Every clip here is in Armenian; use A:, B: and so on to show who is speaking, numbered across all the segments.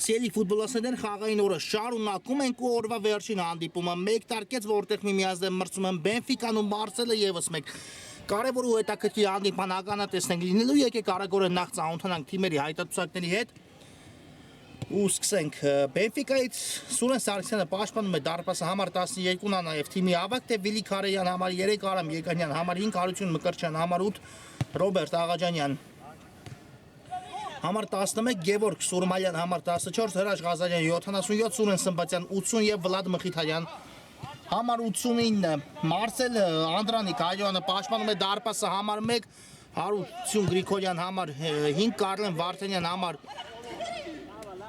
A: Սիրելի ֆուտբոլասերներ, խաղային օրը շարունակում ենք ու օրվա վերջին հանդիպումը մեկ տարկեց, որտեղ միմիազդեմ մրցում են Բենֆիկան ու Մարսելը եւս մեկ կարևոր ու հետաքրքիր հանդիպան ականատեսնենք լինելու, եկեք արագորեն նախ ծանոթանանք թիմերի հայտարարությունների հետ ու սկսենք Բենֆիկայից Սուրեն Սարգսյանը պաշտպանում է դարպասը համար 12-ն, նաև թիմի ավագ թե Վիլի Քարեյան համար 3, Արամ Եկանյան համար 5, Հարություն Մկրտչյան համար 8, Ռոբերտ Աղաջանյան համար 11, Գևորգ Սուրմալյան համար 14, Հրաչ Ղազարյան 77, Սուրեն Սմբատյան 80 եւ Վլադ Մխիթարյան համար 89, Մարսել Անդրանիկ Հայոյանը պաշտպանում է դարպասը համար 1, Հարություն Գրիգորյան համար 5, Կարլեն Վարդանյան համար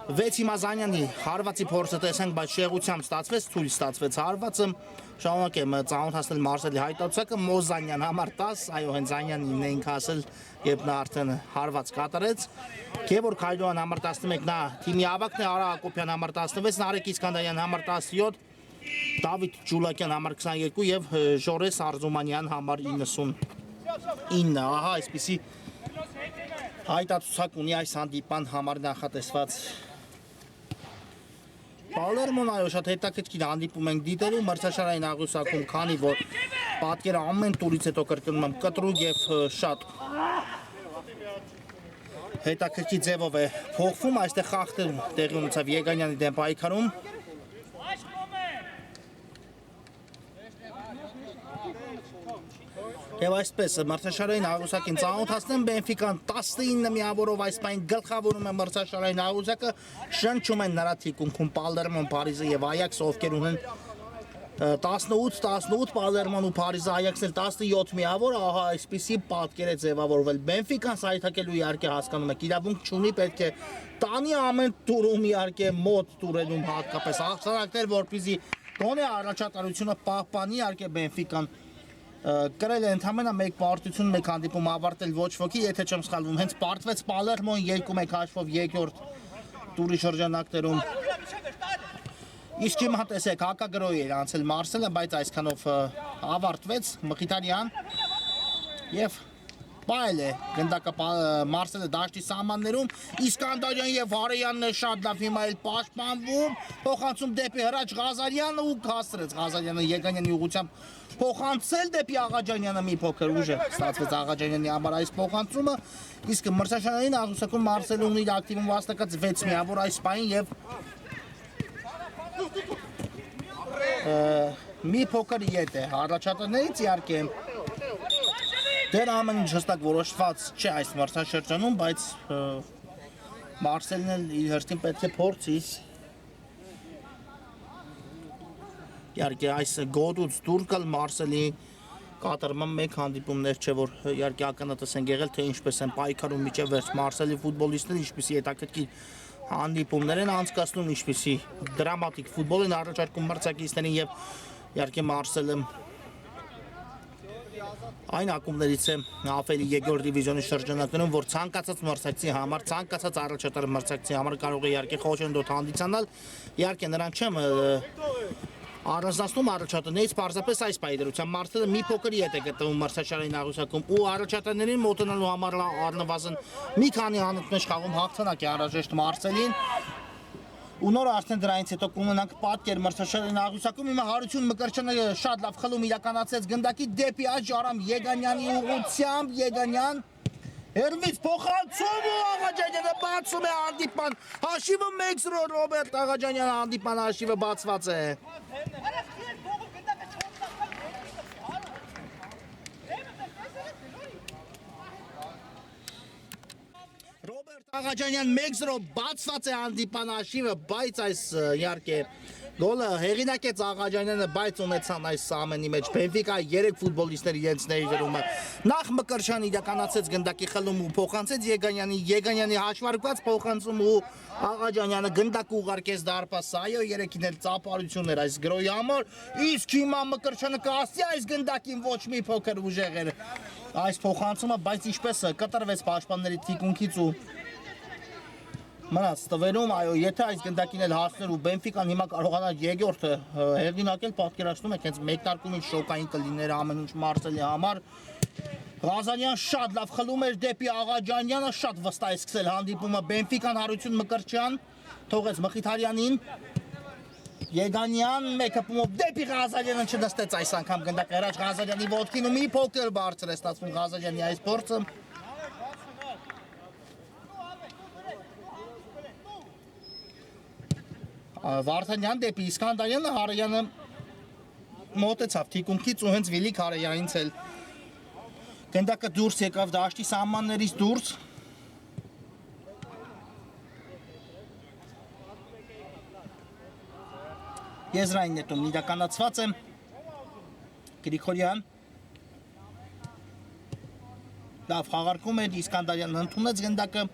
A: 6 Մազանյանի հարվածի փորձը տեսանք, բայց շեղությամբ ստացվեց, թույլ ստացվեց հարվածը, շարունակեմ ծանոթացնել Մարսելի հայտարարությունը, Մոզանյան համար 10, այո հենց Զանյանին էինք ասել, երբ նա արդեն հարված կատարեց, Գևորգ Հայրոյան համար 11, նա թիմի ավագն է, Արա Հակոբյան համար 16, Նարեկ Իսկանդարյան համար 17, Դավիթ Ջուլակյան համար 22 եւ Ժորես Արզումանյան համար 99, ահա այսպիսի հայտարարություն ունի այս հանդիպան համար նախատեսված Պալերմոն այո շատ հետաքրքիր հանդիպում ենք դիտելու մրցաշարային աղյուսակում, քանի որ պատկերը ամեն տուրից հետո կրկնում եմ կտրուկ եւ շատ հետաքրքիր ձևով է փոխվում, այստեղ խախտում տեղի ունեցավ Եգանյանի դեմ պայքարում Եվ այսպես մրցաշարային աղյուսակին ծանոթացնեմ Բենֆիկան 19 միավորով այս պայն գլխավորում է մրցաշարային աղյուսակը շնչում են նրա թիկունքում Պալերմոն, Փարիզը եւ Այաքսը ովքեր ունեն 18 Պալերմոն ու Փարիզը Այաքսն 17 միավոր ահա այսպիսի պատկեր է ձևավորվել Բենֆիկան սայթակելու իհարկե հասկանում եք իրավունք չունի պետք է տանի ամեն տուրում իհարկե մոտ տուրելում հատկապես աղցանակներ որպեսզի գոնե առաջատարությունը պահպանի իհարկե Բենֆիկան կրել է ընդամենը մեկ պարտություն, մեկ հանդիպում ավարտել ոչ ոքի, եթե չեմ սխալվում, հենց պարտվեց Պալերմոն 2-1 հաշվով երկրորդ տուրի շրջանակներում։ Իսկ հիմա տեսեք, հակագրոհի էր անցել Մարսելը, բայց այսքանով ավարտվեց Մխիթարյան եւ Բայել է գնդակը Մարսելը դաշտի սահմաններում, Իսկանդարյան եւ Հարեյանն է շատ լավ հիմա էլ պաշտպանվում, փոխանցում դեպի Հրաչ Ղազարյանը ու հաստրեց Ղազարյանը Եգանյանի ուղղությամբ փոխանցել դեպի Աղաջանյանը մի փոքր ուժ է ստացվեց Աղաջանյանի համար այս փոխանցումը, իսկ մրցաշարային աղյուսակում Մարսելը ունի իր ակտիվում վաստակած 6 միավոր այս պայն եւ մի փոքր ետ է առաջատարներից իհարկե Դեռ ամեն ինչ հստակ որոշված չէ այս մրցաշրջանում, բայց Մարսելն էլ իր հերթին պետք է փորձի Իհարկե այս գոտուց դուրս գալ Մարսելի կատարման մեկ հանդիպումներ չէ, որ իհարկե ականատես են եղել, թե ինչպես են պայքարում միջև վերջ Մարսելի ֆուտբոլիստները, ինչպիսի հետաքրքիր հանդիպումներ են անցկացնում, ինչպիսի դրամատիկ ֆուտբոլ են առաջարկում մրցակիցներին եւ իհարկե Մարսելը Այն ակումներից է ավելի երկրորդ դիվիզիոնի շրջանակներում, որ ցանկացած մրցակցի համար, ցանկացած առաջատար մրցակցի համար կարող է իհարկե խոչընդոտ հանդիսանալ, իհարկե նրանք չեմ առանձնացնում առաջատարներից պարզապես այս պայդրությամբ Մարսելը մի փոքր ետ է գտնվում մրցաշարային աղյուսակում ու առաջատարներին մոտենալու համար առնվազն մի քանի անընդմեջ խաղում հաղթանակ է անհրաժեշտ Մարսելին ու նոր արդեն դրանից հետո կունենանք պատկեր մրցաշարային աղյուսակում հիմա Հարություն Մկրտչյանը շատ լավ խլում իրականացրեց գնդակի դեպի աջ Արամ Եգանյանի ուղղությամբ Եգանյան Հերվից փոխանցում ու Աղաջանյանը բացում է հանդիպան հաշիվը 1-0 Ռոբերտ Աղաջանյանը հանդիպան հաշիվը բացված է Ռոբերտ Աղաջանյան 1-0 բացված է հանդիպան հաշիվը, բայց այս իհարկե Գոլը հեղինակեց Աղաջանյանը, բայց ունեցան այս ամենի մեջ Բենֆիկայի 3 ֆուտբոլիստների իրենց ներդրումը։ Նախ Մկրտչյանը իրականացեց գնդակի խլում ու փոխանցեց Եգանյանի հաշվարկված փոխանցում ու Աղաջանյանը գնդակ ուղարկեց դարպաս։ Այո, երեքին էլ ծափարություն էր այս գրոյի համար, իսկ հիմա Մկրտչյանը կհասցի այս գնդակին ոչ մի փոքր ուժեղ էր այս փոխանցումը, բայց ինչպես կտրվեց պաշտպանների թիկունքից ու մնաց տվերում, այո, եթե այս գնդակին էլ հասներ ու Բենֆիկան հիմա կարողանար երկրորդը հեղինակել, պատկերացնում եք, հենց մեկնարկումից շոկային կլիներ ամեն ինչ Մարսելի համար։ Ղազարյան շատ լավ խլում էր դեպի Աղաջանյանը, շատ վստահ է սկսել հանդիպումը Բենֆիկան Հարություն Մկրտչյան, թողեց Մխիթարյանին, Եգանյան մեկ հպումով դեպի Ղազարյանը չնստեց այս անգամ գնդակը հրաչ Ղազարյանի ոտքին ու մի փոքր բարձր է ստացվում Ղազարյանի այս փորձը։ Վարդանյան դեպի Իսկանդարյանը, Հարայանը մոտեցավ թիկունքից ու հենց Վիլիկ Հարայանից էլ գնդակը դուրս եկավ դաշտի սահմաններից դուրս։ Եզրային նետում իրականացված է Գրիգորյան լավ խաղարկում էր, Իսկանդարյանն ընդունեց գնդակը,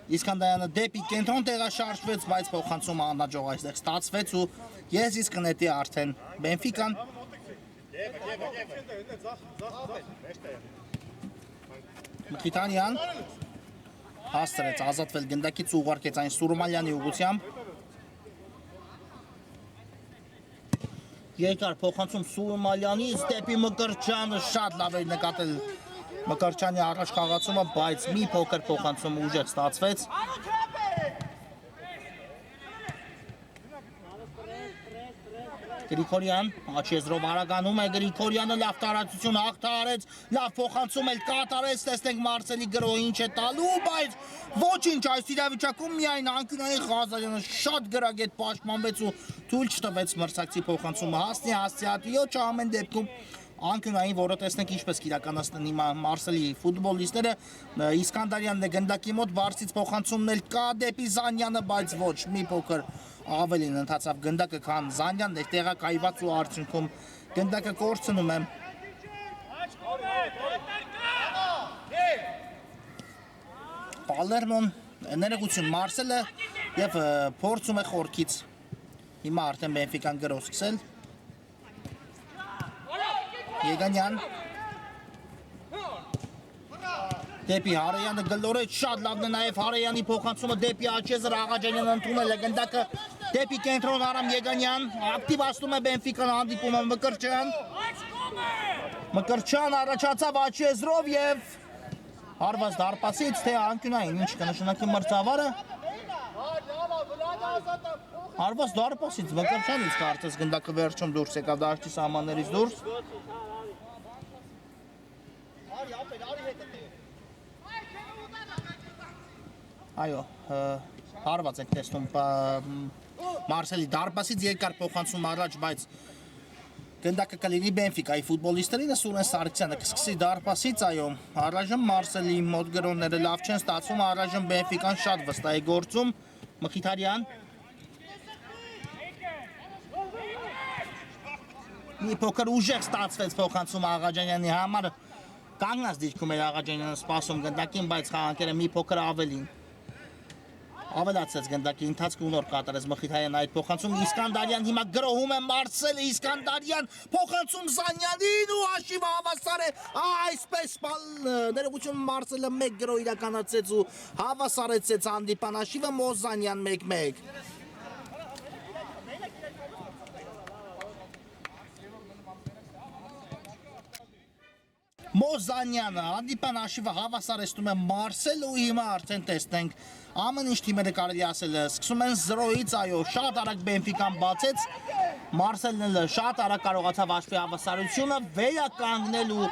A: Իսկանդարյանը դեպի կենտրոն տեղաշարժվեց, բայց փոխանցումը անհաջող այստեղ ստացվեց ու ես իսկ կնետի արդեն Բենֆիկան։ Մխիթարյան հաստրեց ազատվել գնդակից ու ուղարկեց այն Սուրմալյանի ուղղությամբ։ Երկար փոխանցում Սուրմալյանից դեպի Մկրտչյանը, շատ լավ էր նկատել Մկրտչյանի առաջ խաղացումը, բայց մի փոքր փոխանցում ուժեղ ստացվեց։ Գրիգորյան աչեզրով արագանում է, Գրիգորյանը լավ տարածություն հաղթարեց, լավ փոխանցում էլ կատարեց, տեսնենք Մարսելի գրոհը ինչ է տալու, բայց ոչինչ այս իրավիճակում միայն անկյունային Ղազարյանը շատ գրագետ պաշտպանվեց ու թույլ չտվեց մրցակցի փոխանցումը հասցի հատիոչ ամեն դեպքում անկյունային, որը տեսնենք ինչպես կիրականացնեն հիմա Մարսելի ֆուտբոլիստները, Իսկանդարյանն է գնդակի մոտ, բարձից փոխանցումն էլ կա դեպի Զանյանը, բայց ոչ մի փոքր ավելին ընթացավ գնդակը, քան Զանյանն էր տեղակայված ու արդյունքում գնդակը կորցնում է։ Պալերմոն ներողություն Մարսելը եւ փորձում է խորքից հիմա արդեն Բենֆիկան գրոհ սկսել։ Եգանյան դեպի Հարայանը գլորեց, շատ լավն է նաև Հարայանի փոխանցումը դեպի Աչեզր, Աղաջանյանը ընդունել է գնդակը դեպի կենտրոն Արամ Եգանյան, ակտիվացնում է Բենֆիկան հանդիպումը Մկրտչյան առաջացավ Աչեզրով եւ հարված դարպասից, թե անկյունային ինչ կնշանակի մրցավարը։ Հարված դարպասից Մկրտչյանից կարծես գնդակը վերջում դուրս եկավ դաշտի սահմաններից դուրս։ Այո, հարված ենք տեսնում Մարսելի դարպասից երկար փոխանցում առաջ, բայց գնդակը կլինի Բենֆիկայի ֆուտբոլիստերինը, Սուրեն Սարգսյանը կսկսի դարպասից, այո, առայժմ Մարսելի մոտ գրոնները լավ չեն ստացվում, առայժմ Բենֆիկան շատ վստահ է գործում, Մխիթարյան մի փոքր ուժեղ ստացվեց փոխանցում Աղաջանյանի համար, կանգնած դիրքում էր Աղաջանյանը սպասում գնդակին, բայց խաղանքերը մի փոքր ավելին ավելացեց գնդակի ընթացքը ու նոր կատարեց Մխիթարյան այդ փոխանցում, Իսկանդարյան հիմա գրոհում է Մարսելը, Իսկանդարյան փոխանցում Զանյանին ու հաշիվը հավասար է, այսպես ներողություն Մարսելը մեկ գրոհ իրականացրեց ու հավասարեցեց հանդիպան հաշիվը, Մոզանյան 1-1։ Մոզանյանը հանդիպան հաշիվը հավասարեցնում է Մարսելը ու հիմա արդեն տեսնենք ամեն ինչ թիմերը կարելի ասել սկսում են 0-ից, այո, շատ արագ Բենֆիկան բացեց, Մարսելն էլ շատ արագ կարողացավ հաշվի հավասարությունը վերականգնել ու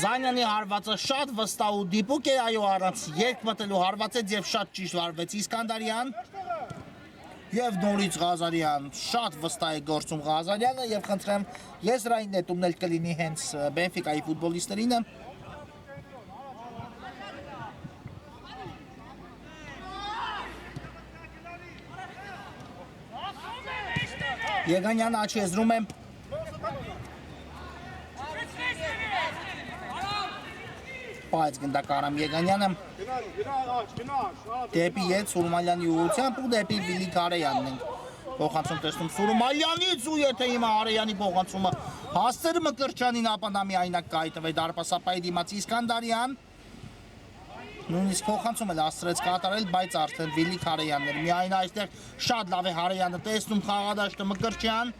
A: Զանյանի հարվածը շատ վստահ ու դիպուկ է, այո, առանց երկմտելու հարվածեց եւ շատ ճիշտ վարվեց Իսկանդարյան եւ նորից Ղազարյան, շատ վստահ է գործում Ղազարյանը եւ խնդրեմ եզրային նետումն էլ կլինի հենց Բենֆիկայի ֆուտբոլիստերինը։ Եգանյանը աչի եզրում է Բայց գնդակ Արամ Եգանյանը դեպի ետ Սուրմալյանի ուղությամբ ու դեպի Վիլի Կարեյանն ենք փոխանցում տեսնում Սուրմալյանից ու եթե հիմա Արեյանի փոխանցումը հասցեր Մկրտչյանին ապա նա միայնակ կայտվե դարպասապայի դիմաց Իսկանդարյան նույնիսկ փոխանցում էլ աստրեց կատարել, բայց արդեն Վիլի Կարեյանն էր միայն այստեղ շատ լավ է Հարեյանը տեսնում խաղադաշտը Մկրտչյան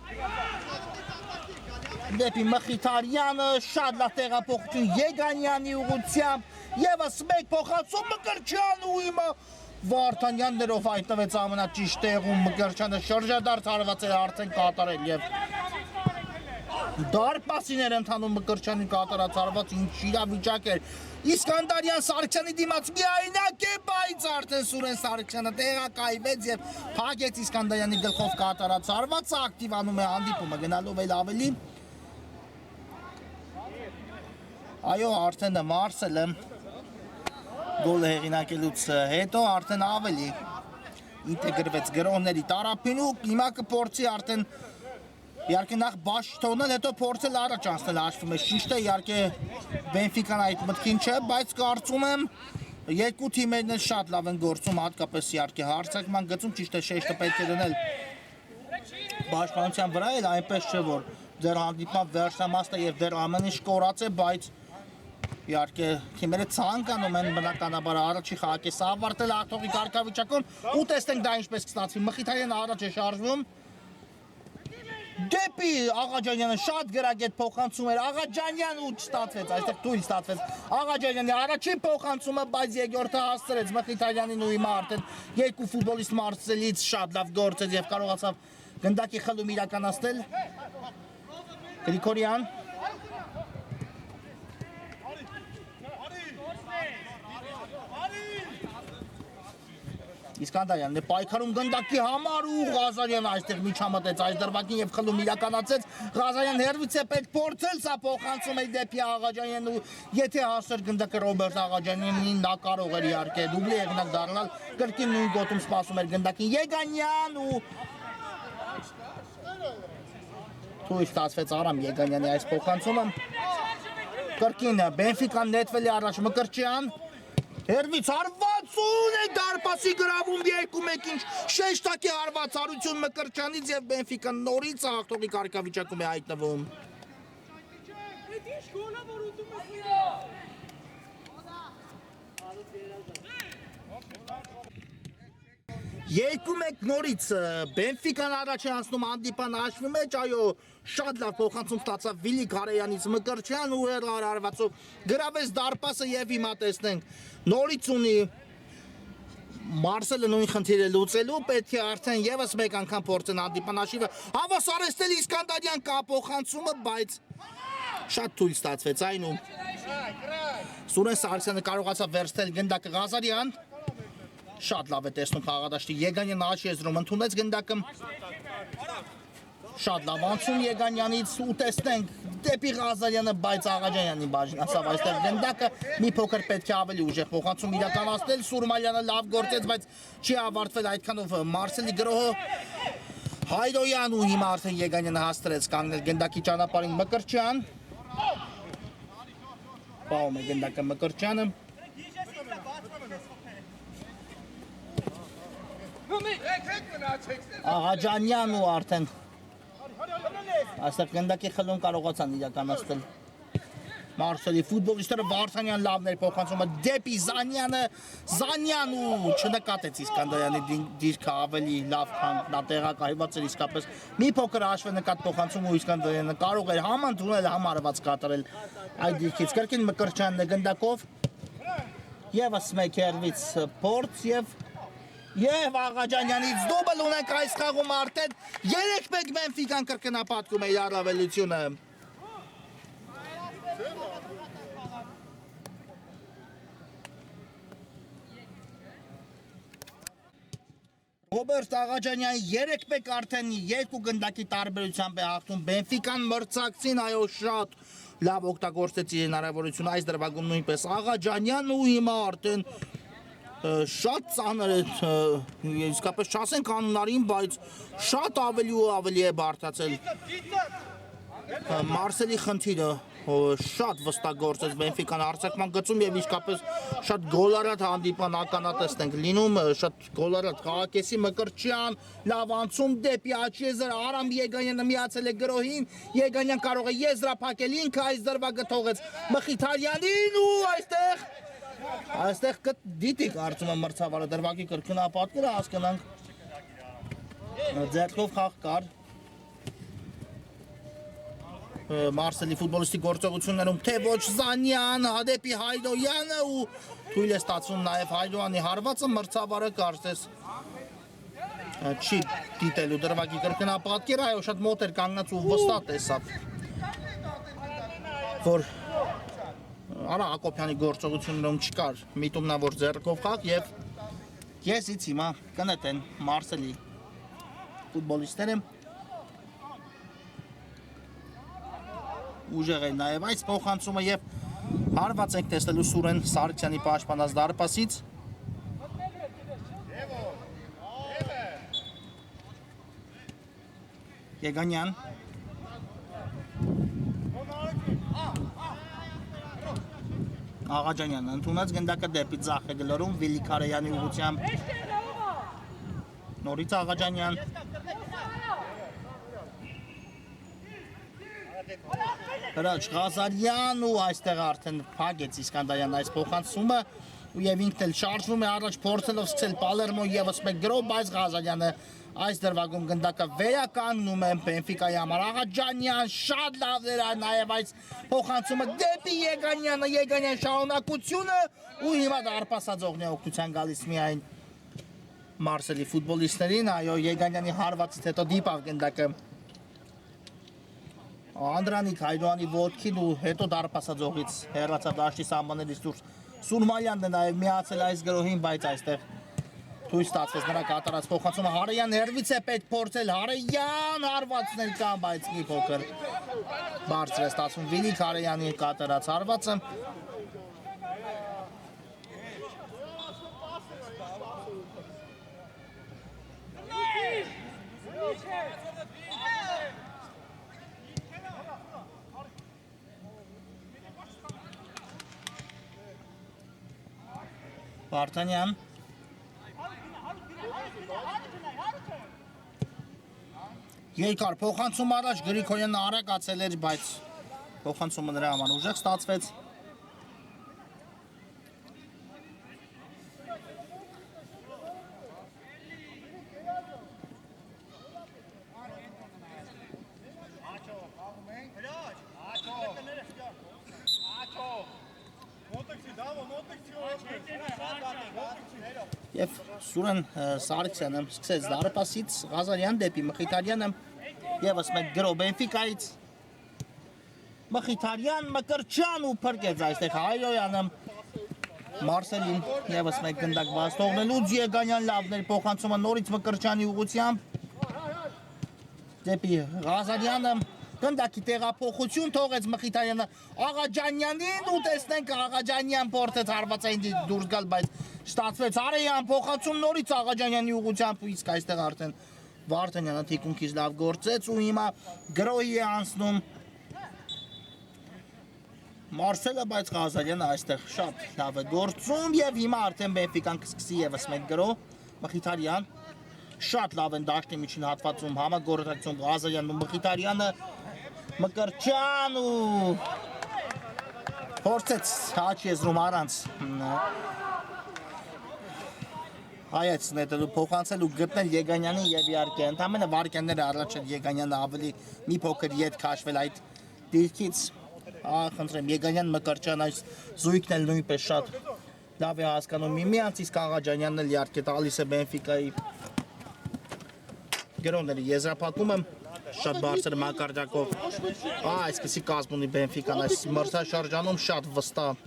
A: Դեպի Մխիթարյանը շատ լավ տեղափոխություն Եգանյանի ուղղությամբ Եվս մեկ փոխանցում Մկրտչյան ու հիմա Վարդանյաններով հայտնվեց ամենաճիշտ տեղում Մկրտչյանը շրջադարձ հարված էր արդեն կատարել եւ Դարպասիներ ընթանում Մկրտչյանի կատարած հարված ինչ իրավիճակ էր Իսկանդարյան Սարգսյանի դիմաց միայնակ է բայց արդեն Սուրեն Սարգսյանը տեղակայվեց եւ փակեց Իսկանդարյանի գլխով կատարած հարվածը ակտիվանում է հանդիպումը գնալով էլ ավելի Այո, արդեն Մարսելը գոլը հեղինակելուց հետո արդեն ավելի ինտեգրվեց գրողների տարափին ու հիմա կփորձի արդեն իհարկե նախ բաշ թողնել, հետո փորձել առաջ անցնել հաշվում է ճիշտ է իհարկե Բենֆիկան այդ մտքին չէ, բայց կարծում եմ երկու թիմերն էլ շատ լավ են գործում, հատկապես իհարկե հարձակման գծում ճիշտ է շեշտը պետք է դնել պաշտպանության վրա էլ այնպես չէ որ դեռ հանդիպման վերջնամասն է եւ դեռ ամեն ինչ կորած է, բայց իհարկե թիմերը ցանկանում են բնականաբար առաջի խաղակես ավարտել հաղթողի կարգավիճակում ու տեսնենք դա ինչպես կստացվի Մխիթարյանը առաջ է շարժվում Դեպի Աղաջանյանը շատ գրագետ փոխանցում էր Աղաջանյան ու չստացվեց, այստեղ թույլ ստացվեց Աղաջանյանի առաջին փոխանցումը, բայց երկրորդը հասցրեց Մխիթարյանին ու հիմա արդեն երկու ֆուտբոլիստ Մարսելից շատ լավ գործեց եւ կարողացավ գնդակի խլում իրականացնել Գրիգորյան Իսկանդարյանն է պայքարում գնդակի համար ու Ղազարյանը այստեղ միջամտեց այս դրվագին եւ խլում իրականացեց Ղազարյան հերվից է պետք փորձել սա փոխանցում է դեպի Աղաջանյանն ու եթե հասցր գնդակը Ռոբերտ Աղաջանյանին նա կարող էր իհարկե դուբլի եղնակ դառնալ կրկին նույն գոտում սպասում էր գնդակին Եգանյան ու թույլ ստացվեց Արամ Եգանյանի այս փոխանցումը կրկին Բենֆիկան նետվել է առաջ Մկրտչյան Հերվից հարվածուն է դարպասի գրավում 2-1 ինչ շեշտակի հարվածարություն Մկրտչյանից եւ Բենֆիկան նորից հաղթողի կարգավիճակում է հայտնվում Երկու մեկ նորից Բենֆիկան առաջ է անցնում հանդիպան հաշվի մեջ, այո, շատ լավ փոխանցում ստացավ Վիլի Կարեյանից Մկրտչյան ու հարվածով գրավեց դարպասը եւ հիմա տեսնենք նորից ունի Մարսելը նույն խնդիրը լուծելու պետք է արդեն եւս մեկ անգամ փորձեն հանդիպան հաշիվը հավասարեցնել Իսկանդարյան կա փոխանցումը, բայց շատ թույլ ստացվեց այն ու Սուրեն Սարգսյանը կարողացավ վերցնել գնդակը Ղազարյան Շատ լավ է տեսնում խաղադաշտի Եգանյանը աչքի եզրում ընդունեց գնդակը Շատ լավ անցում Եգանյանից ու տեսնենք դեպի Ղազարյանը, բայց Աղաջանյանի բաժնասավ այստեղ գնդակը մի փոքր պետք է ավելի ուժեղ փոխանցում իրականացնել Սուրմալյանը լավ գործեց, բայց չի ավարտվել այդքանով Մարսելի գրոհը Հայրոյան ու հիմա արդեն Եգանյանը հաստրեց կանգնել գնդակի ճանապարհին Մկրտչյան Պահում է գնդակը Մկրտչյանը Աղաջանյան ու արդեն այստեղ գնդակի խլում կարողացան իրականացնել Մարսելի ֆուտբոլիստները Վարդանյան լավներ փոխանցումը դեպի Զանյանը Զանյան ու չնկատեց Իսկանդարյանի դիրքը ավելի լավ քան նա տեղակայված էր իսկապես մի փոքր հաշվը նկատ փոխանցում ու Իսկանդարյանը կարող էր համ ընդունել համ արված կատարել այդ դիրքից կրկին Մկրտչյանն է գնդակով եւս մեկ հերվից փորձ Եվ Աղաջանյանից դուբլ ունենք այս խաղում արդեն 3-1 Բենֆիկան կրկնապատկում է իր առավելությունը Ռոբերտ Աղաջանյանի 3-1 արդեն երկու գնդակի տարբերությամբ է հաղթում Բենֆիկան մրցակցին այո շատ լավ օգտագործեց իր հնարավորությունը այս դրվագում նույնպես Աղաջանյանն ու հիմա արդեն շատ ծանր է, իսկապես չասենք անունարին, բայց շատ ավելի ու ավելի է բարդացել Մարսելի խնդիրը, շատ վստահ գործեց Բենֆիկան արձակման գծում եւ իսկապես շատ գոլարատ հանդիպան ականատես ենք լինում, շատ գոլարատ Ղահակեսի Մկրտչյան, լավ անցում դեպի Աչիեզեր, Արամ Եգանյանը միացել է գրոհին, Եգանյան կարող է եզրափակել ինքը այս դրվագը թողեց Մխիթարյանին ու այստեղ դիտի կարծում եմ մրցավարը դրվագի կրկնապատկերը հասկանանք ձեռքով խաղ կար Մարսելի ֆուտբոլիստի գործողություններում թե ոչ Զանյան, հադեպի Հայդոյանը ու թույլ է ստացվում նաև Հայդոյանի հարվածը մրցավարը կարծես չի դիտելու դրվագի կրկնապատկերը, այո շատ մոտ էր կանգնած ու վստահ տեսավ որ Արա Հակոբյանի գործողություններում չկար միտումնավոր ձեռքով խաղ եւ եսից հիմա կնետեն Մարսելի ֆուտբոլիստները ուժեղ է նաեւ այս փոխանցումը եւ հարված ենք տեսնելու Սուրեն Սարգսյանի պաշտպանած դարպասից Եգանյան Աղաջանյանը ընդունած գնդակը դեպի ձախ է գլորում Վիլի Քարեյանի ուղղությամբ Նորից Աղաջանյան Հրաչ Ղազարյան ու այստեղ արդեն փագեց Իսկանդարյան այս փոխանցումը եւ ինքն էլ շարժվում է առաջ փորձելով սկսել Պալերմո եւս մեկ գրով բայց Ղազարյանը այս դրվագում գնդակը վերականգնում է Բենֆիկայի համար Աղաջանյան շատ լավ էր նաև այս փոխանցումը դեպի Եգանյանը Եգանյան շարունակությունը ու հիմա դարպասաձողն է օգնության գալիս միայն Մարսելի ֆուտբոլիստերին այո Եգանյանի հարվածից հետո դիպավ գնդակը Անդրանիկ Հայդոյանի ոտքին ու հետո դարպասաձողից հեռացավ դաշտի սահմաններից դուրս Սուրմալյանն է նաև միացել այս գրոհին բայց այստեղ Թույլ ստացվեց նրա կատարած փոխանցումը Հարեյան հերվից է պետք փորձել Հարեյան հարվածներ կան բայց մի փոքր բարձր է ստացվում Վիլի Հարեյանի կատարած հարվածը Վարդանյան Երկար փոխանցում առաջ Գրիգորյանը արագացել էր, բայց փոխանցումը նրա համար ուժեղ ստացվեց Եվ Սուրեն Սարգսյանը սկսեց դարպասից Ղազարյան դեպի Մխիթարյանը եւս մեկ գրոհ Բենֆիկայից Մխիթարյան Մկրտչյան ու փրկեց այստեղ Հայդոյանը Մարսելին եւս մեկ գնդակ բաց թողնելուց Եգանյան լավներ փոխանցումը նորից Մկրտչյանի ուղղությամբ դեպի Ղազարյանը Գնդակի տեղափոխություն թողեց Մխիթարյանը Աղաջանյանին ու տեսնենք Աղաջանյան փորձեց հարվածային դուրս գալ, բայց ստացվեց Արեյան փոխանցում նորից Աղաջանյանի ուղղությամբ ու իսկ այստեղ արդեն Վարդանյանը թիկունքից լավ գործեց ու հիմա գրոհի է անցնում Մարսելը, բայց Ղազարյանը այստեղ շատ լավ է գործում եւ հիմա արդեն Բենֆիկան կսկսի եւս մեկ գրոհ Մխիթարյան շատ լավ են դաշտի միջին հատվածում համագործակցում Ղազարյանն ու Մխիթարյանը Մկրտչյան ու փորձեց Աչիեզրում առանց հայեց նետելու փոխանցել ու գտնել Եգանյանին եւ իհարկե ընդամենը վարքյանները առաջ էր Եգանյանը ավելի մի փոքր ետ քաշվել այդ դիրքից խնդրեմ Եգանյան Մկրտչյան այս զույգն էլ նույնպես շատ լավ է հասկանում միմյանց իսկ Աղաջանյանն էլ իհարկե տալիս է Բենֆիկայի գրոհների եզրափակումը շատ բարձր մակարդակով այսպեսի կազմ ունի Բենֆիկան այս մրցաշրջանում շատ վստահ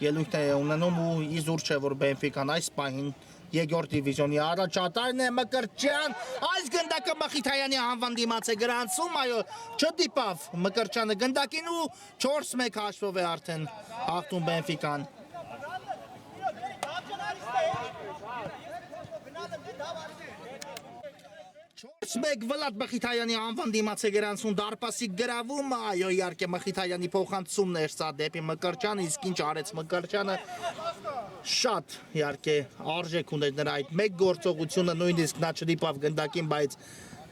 A: ելույթ է ունենում ու իզուր չէ որ Բենֆիկան այս պահին երկրորդ դիվիզիոնի առաջատարն է Մկրտչյան այս գնդակը Մխիթարյանի անվան դիմաց է գրանցում այո չդիպավ Մկրտչյանը գնդակին ու 4-1 հաշվով է արդեն հաղթում Բենֆիկան 4-1 Վլադ Մխիթարյանի անվան դիմաց է գրանցում դարպասի գրավում, այո իհարկե Մխիթարյանի փոխանցումն էր սա դեպի Մկրտչյանը, իսկ ինչ արեց Մկրտչյանը շատ իհարկե արժեք ուներ նրա այդ մեկ գործողությունը, նույնիսկ նա չդիպավ գնդակին, բայց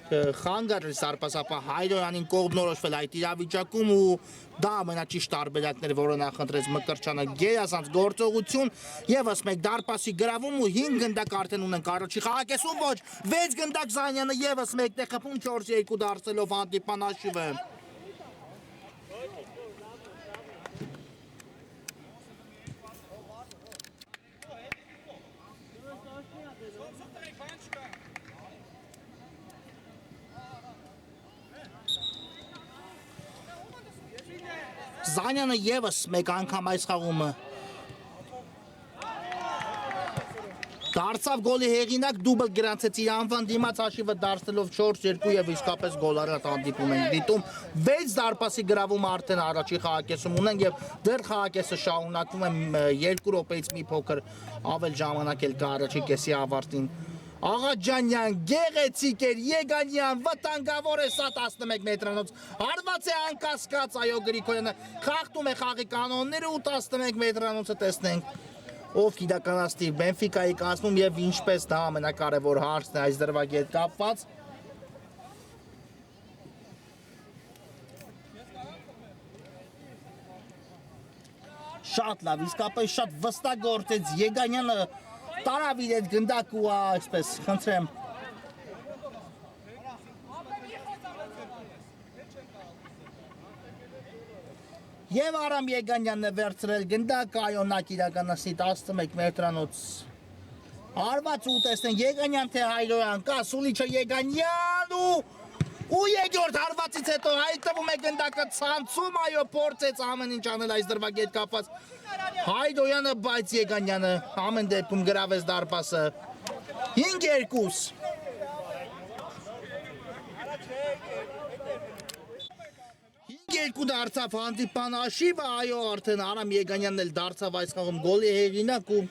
A: խանգարել Սարպասապա Հայրոյանին կողմնորոշվել այդ իրավիճակում ու դա ամենաճիշտ տարբերակն էր, որը նախընտրեց Մկրտչյանը գերազանց գործողություն, եւս մեկ դարպասի գրավում ու 5 գնդակ արդեն ունենք առաջի խաղակեսում, ոչ 6 գնդակ Զանյանը եւս մեկն է խփում 4-2 դարձելով հանդիպան հաշիվը։ Զանյանը եւս մեկ անգամ այս խաղումը դարձավ գոլի հեղինակ, դուբլ գրանցեց իր անվան դիմաց հաշիվը դարձնելով 4-2 եւ իսկապես գոլարատ հանդիպում ենք դիտում 6 դարպասի գրավում արդեն առաջի խաղակեսում ունենք եւ դեռ խաղակեսը շարունակվում է 2 րոպեից մի փոքր ավել ժամանակ էլ կա առաջի կեսի ավարտին Աղաջանյան, գեղեցիկ էր, Եգանյան, վտանգավոր է սա 11 մետրանոց, հարված է անկասկած, այո Գրիգորյանը, խախտում է խաղի կանոնները ու 11 մետրանոցը տեսնենք, ով կիրականացնի Բենֆիկայի կազմում և ինչպես դա ամենակարևոր հարցն է այս դրվագի հետ կապված։ Շատ լավ, իսկապես շատ վստահ գործեց Եգանյանը տարավ իր այդ գնդակ ու այսպես, խնդրեմ։ Եվ Արամ Եգանյանն է վերցրել գնդակ, այո նա կիրականացնի 11 մետրանոց հարված ու տեսնենք Եգանյան թե Հայրոյան, կա Սուլիչը Եգանյան ու երկրորդ հարվածից հետո հայտնվում է գնդակը ցանցում, այո փորձեց ամեն ինչ անել այս դրվագի հետ կապված Հայրոյանը, բայց Եգանյանը ամեն դեպքում գրավեց դարպասը 5-2 5-2 դարձավ հանդիպան հաշիվը, այո արդեն Արամ Եգանյանն էլ դարձավ այս խաղում գոլի հեղինակ ու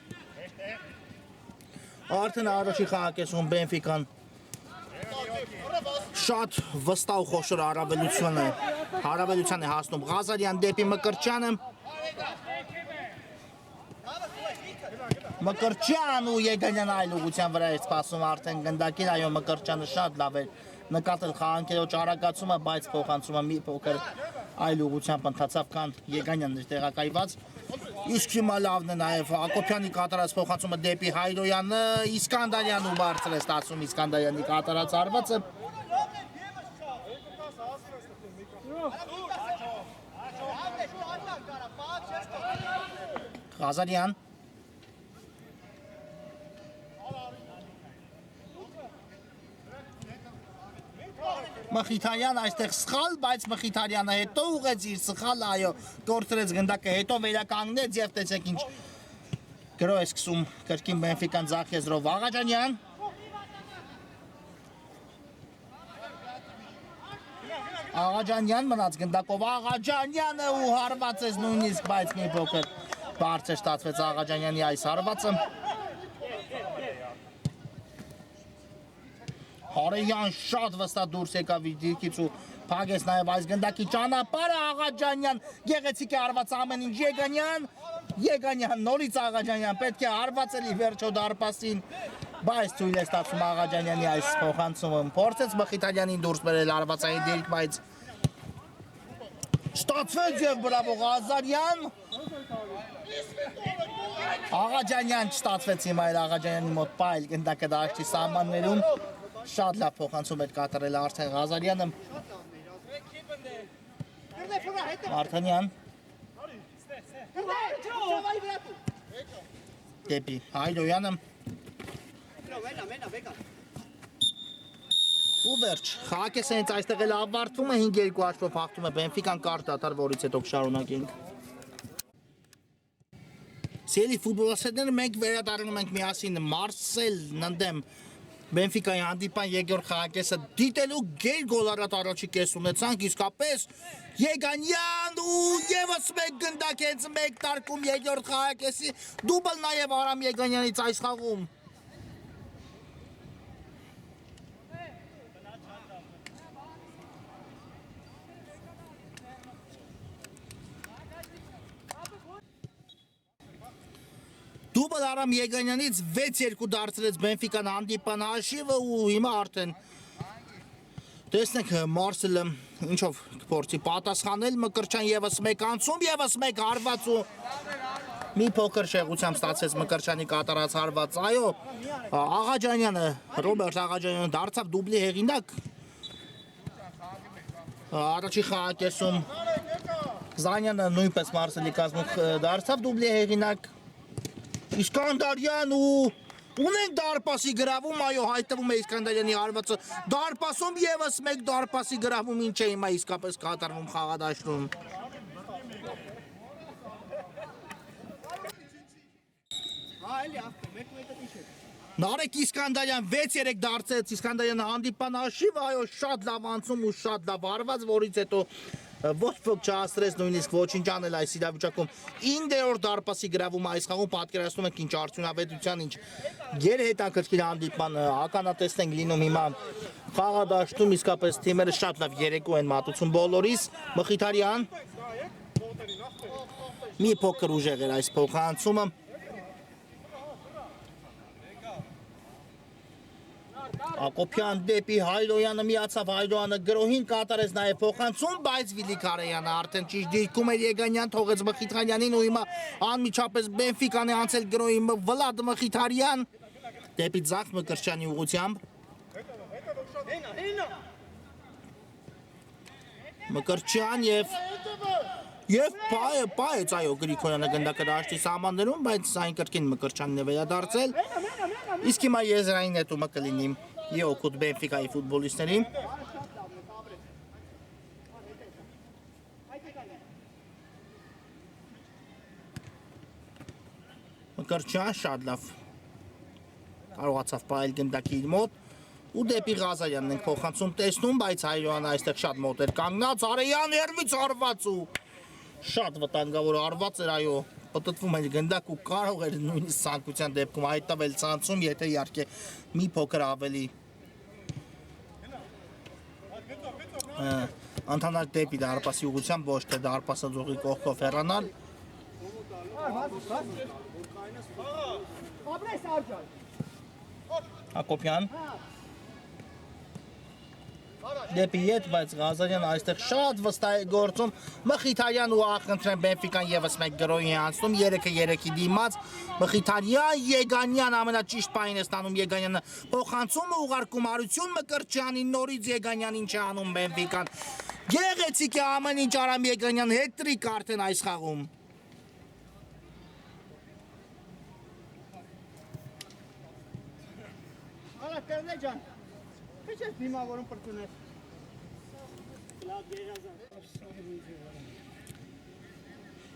A: արդեն առաջի խաղակեսում Բենֆիկան շատ վստահ ու խոշոր հարաբերության է հասնում Ղազարյան դեպի Մկրտչյանը Մկրտչյան ու Եգանյան այլ ուղղության վրա է սպասում արդեն գնդակին, այո Մկրտչյանը շատ լավ էր նկատել խաղանքերոջ արագացումը, բայց փոխանցումը մի փոքր այլ ուղղությամբ ընթացավ, քան Եգանյանն էր տեղակայված։ Իսկ հիմա լավն է նաև Հակոբյանի կատարած փոխանցումը դեպի Հայրոյանը, Իսկանդարյանը բարձր է ստացում Իսկանդարյանի կատարած հարվածը։ Ղազարյան Մխիթարյան այստեղ սխալ, բայց Մխիթարյանը հետո ուղեց իր սխալը, այո, կորցրեց գնդակը, հետո վերականգնեց եւ տեսեք ինչ գրո է սկսում կրկին Բենֆիկան ձախ եզրով Աղաջանյան Աղաջանյան մնաց գնդակով Աղաջանյանը ու հարվածեց նույնիսկ, բայց մի փոքր բարձր ստացվեց Աղաջանյանի այս հարվածը Հարեյան շատ վստահ դուրս եկավ իր դիրքից ու փակեց նաև այս գնդակի ճանապարհը Աղաջանյան գեղեցիկ է հարված ամեն ինչ Եգանյան նորից Աղաջանյան պետք է հարվածելի վերջո դարպասին բայց թույլ է ստացվում Աղաջանյանի այս փոխանցումը փորձեց Մխիթարյանին դուրս բերել հարվածային դիրք բայց ստացվեց եւ բրավո Ղազարյան Աղաջանյան չստացվեց հիմա այլ Աղաջանյանի մոտ պայլ գնդակը դաշտի սահմաններում Շատ լավ փոխանցում էր կատարել արդեն Ղազարյանը Արթանյան Դեպի Հայրոյանը Ու վերջ խաղակեսենից այստեղ էլ ավարտվում է 5-2 հաշվով հաղթում է Բենֆիկան կարճ դադար որից հետո կշարունակենք Սիրելի ֆուտբոլասերներ մենք վերադառնում ենք միասին Մարսելն ընդդեմ Բենֆիկայի հանդիպան երկրորդ խաղակեսը դիտելու գեր գոլարատ առաջի կես ունեցանք, իսկապես Եգանյան ու եւս մեկ գնդակ հենց մեկ տարկում երկրորդ խաղակեսի դուբլ նաև Արամ Եգանյանից այս խաղում Դուբլ Արամ Եգանյանից 6-2 դարձրեց Բենֆիկան հանդիպան հաշիվը ու հիմա արդեն տեսնենք Մարսելը ինչով կփորձի պատասխանել Մկրտչյան եւս մեկ անցում եւս մեկ հարված ու մի փոքր շեղությամբ ստացեց Մկրտչյանի կատարած հարված այո Աղաջանյանը Ռոբերտ Աղաջանյանը դարձավ դուբլի հեղինակ առաջի խաղակեսում Զանյանը նույնպես Մարսելի կազմում դարձավ դուբլի հեղինակ Իսկանդարյան ու ունենք դարպասի գրավում, այո հայտնվում է Իսկանդարյանի հարվածը դարպասում եւս մեկ դարպասի գրավում ինչ է հիմա իսկապես կատարվում խաղադաշտում Նարեկ Իսկանդարյան 6-3 դարձեց Իսկանդարյանը հանդիպան հաշիվ, այո շատ լավ անցում ու շատ լավ հարված, որից հետո ոչ ոք չհասցրեց նույնիսկ ոչինչ անել այս իրավիճակում 9-րդ դարպասի գրավում այս խաղում պատկերացնում ենք ինչ արդյունավետության ինչ գերհետաքրքիր հանդիպման ականատեսն ենք լինում հիմա խաղադաշտում իսկապես թիմերը շատ լավ երեկո են մատուցում բոլորիս Մխիթարյան մի փոքր ուժեղ էր այս փոխանցումը Ակոպյան դեպի Հայրոյանը միացավ Հայրոյանը գրոհին կատարեց նաև փոխանցում, բայց Վիլի Քարեյանը արդեն ճիշտ դիրքում էր Եգանյան թողեց Մխիթարյանին ու հիմա անմիջապես Բենֆիկան է անցել գրոհին Վլադ Մխիթարյան դեպի ձախ Մկրտչյանի ուղղությամբ Մկրտչյան եւ պայեց այո Գրիգորյանը գնդակը դաշտի սահմաններում, բայց այն կրկին Մկրտչյանն է վերադարձել իսկ հիմա եզրային նետումը կլինի Իօքուտ Բենֆիկայի ֆուտբոլիստներին Մկրտչյան շատ լավ կարողացավ պահել գնդակի իր մոտ ու դեպի Ղազարյանն ենք փոխանցում տեսնում, բայց Հայրոյանը այստեղ շատ մոտ էր կանգնած Արեյան երմից արված ու շատ վտանգավոր արված էր այո պատտվում էր գնդակ ու կարող էր նույնիսկ ցանկության դեպքում հայտնվել ցանցում, եթե իհարկե մի փոքր ավելի Անթանալ դեպի դարպասի ուղղությամբ ոչ թե դարպասը ձողի կողքով հեռանալ Հակոբյան դեպի ետ, բայց Ղազարյանը այստեղ շատ վստահ է գործում Մխիթարյան ու ախնդրեն Բենֆիկան եւս մեկ գրոհի անցնում 3-3-ի դիմաց Մխիթարյան Եգանյան ամենաճիշտ պահին է ստանում Եգանյանը փոխանցումը ուղարկում Արություն Մկրտչյանին նորից Եգանյանին չի անում Բենֆիկան գեղեցիկ է ամեն ինչ Արամ Եգանյան հետրիկ արդեն այս խաղում
B: Ալա Կերնե ջան Քիչ է դիմավորում պրծուներ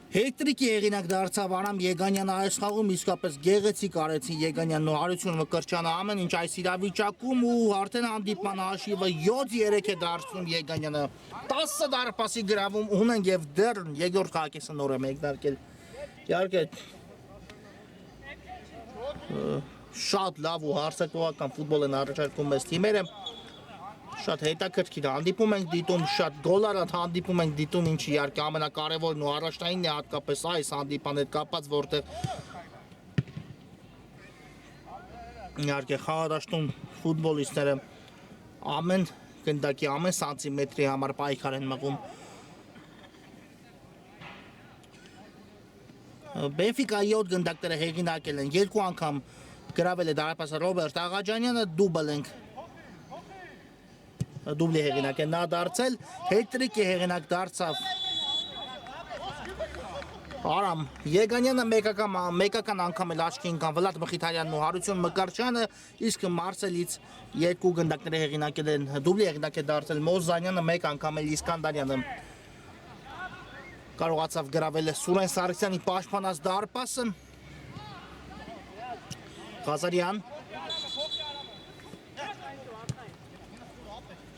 A: Հետրիկի հեղինակ դարձավ Արամ Եգանյանը այս խաղում իսկապես գեղեցիկ արեցին Եգանյանն ու Արություն Մկրտչյանը ամեն ինչ այս իրավիճակում ու արդեն հանդիպման հաշիվը 7-3 է դարձնում Եգանյանը 10 դարպասի գրավում ունեն եւ դեռ երկրորդ խաղակեսը նոր է մեկնարկել իհարկե շատ լավ ու հարցակողական ֆուտբոլ են առաջարկում մեզ թիմերը շատ հետաքրքիր հանդիպում ենք դիտում շատ գոլարատ հանդիպում ենք դիտում ինչը իհարկե ամենակարևորն ու առաջնայինն է հատկապես այս հանդիպան հետ կապված որտեղ իհարկե խաղադաշտում ֆուտբոլիստները ամեն գնդակի ամեն սանտիմետրի համար պայքար են մղում Բենֆիկայի 7 գնդակները հեղինակել են երկու անգամ գրավել է դարպասը Ռոբերտ Աղաջանյանը դուբլ ենք դուբլի հեղինակ է նա դարձել հետրիկի հեղինակ դարձավ Արամ Եգանյանը մեկական անգամ էլ աչքի ընկան Վլադ Մխիթարյանն ու Հարություն Մկրտչյանը իսկ Մարսելից երկու գնդակները հեղինակել են դուբլի հեղինակ է դարձել Մոզանյանը մեկ անգամ էլ Իսկանդարյանը կարողացավ գրավել Սուրեն Սարգսյանի պաշտպանած դարպասը Ղազարյան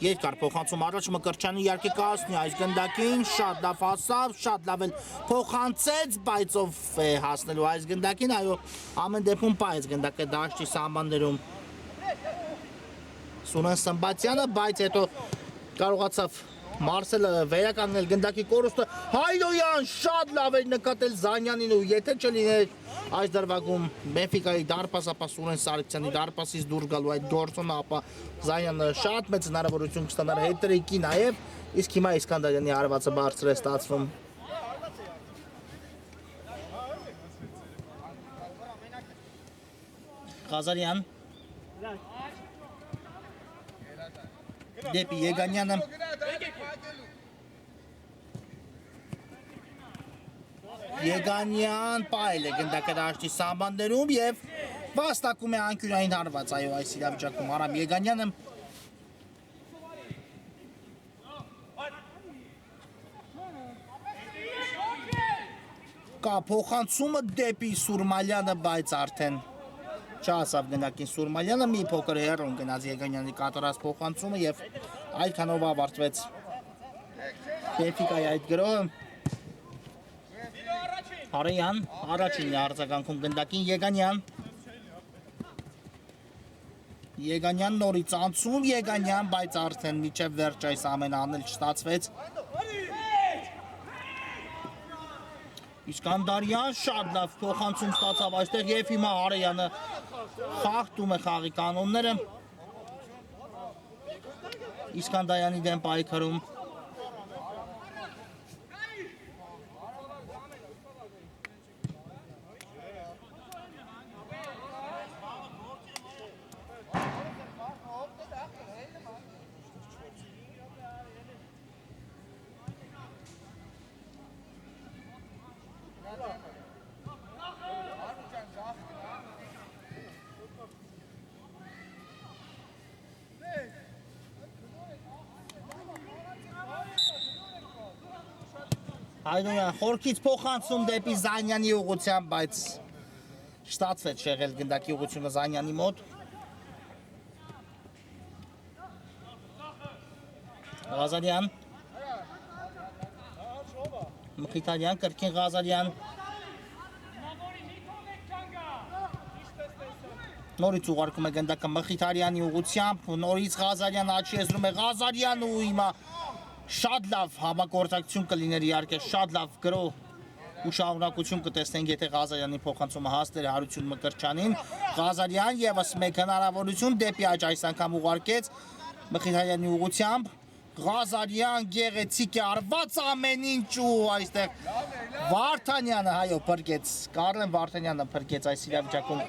A: Երկար փոխանցում առաջ Մկրտչյանը իհարկե կհասնի այս գնդակին, շատ լավ հասավ, շատ լավ էլ փոխանցեց, բայց ով է հասնելու այս գնդակին, այո, ամեն դեպքում պայեց գնդակը դաշտի սահմաններում Սուրեն Սմբատյանը, բայց հետո կարողացավ Մարսելը վերականգնել գնդակի կորուստը Հայլոյան շատ լավ էր նկատել Զանյանին ու եթե չլիներ այս դարվագում Բենֆիկայի դարպաս ապա Սուրեն Սարգսյանի դարպասից դուրս գալու այդ գործոնը ապա Զանյանը շատ մեծ հնարավորություն կստանար հետրիկի նաև իսկ հիմա Իսկանդարյանի հարվածը բարձր է ստացվում Ղազարյան Դեպի Եգանյանը Եգանյան պայել է գնդակը դաշտի սամբանդերում և վաստակում է անկյունային հարված այո այս իրավիճակում Արամ Եգանյանը կա փոխանցումը դեպի Սուրմալյանը բայց արդեն չասավ գնակին Սուրմալյանը մի փոքր հեռուն գնաց Եգանյանի կատարած փոխանցումը և այդքանով ավարտվեց Բենֆիկայի այդ գրոհը Հարեյան առաջինն է արձագանքում գնդակին Եգանյան նորից անցում Եգանյան բայց արդեն միջև վերջ այս ամեն անել չստացվեց Իսկանդարյան շատ լավ փոխանցում ստացավ այստեղ և հիմա Հարեյանը խախտում է խաղի կանոնները Իսկանդարյանի դեմ պայքարում Հայնոյան խորքից փոխանցում դեպի Զանյանի ուղղությամբ, բայց չստացվեց շեղել գնդակի ուղղությունը Զանյանի մոտ Ղազարյան Մխիթարյան, կրկին Ղազարյան Նորից ուղարկում է գնդակը Մխիթարյանի ուղղությամբ, նորից Ղազարյան աչքի եզրում է Ղազարյան ու հիմա Շատ լավ համագործակցություն կլիներ իհարկե, շատ լավ գրող ու շարունակություն կտեսնենք, եթե Ղազարյանի փոխանցումը հասներ Հարություն Մկրտչյանին, Ղազարյան ևս մեկ հնարավորություն դեպի աջ այս անգամ ուղարկեց Մխիթարյանի ուղղությամբ, Ղազարյան գեղեցիկ է արված ամեն ինչ ու այստեղ Վարդանյանը հայո փրկեց, Կարլեն Վարդանյանը փրկեց այս իրավիճակում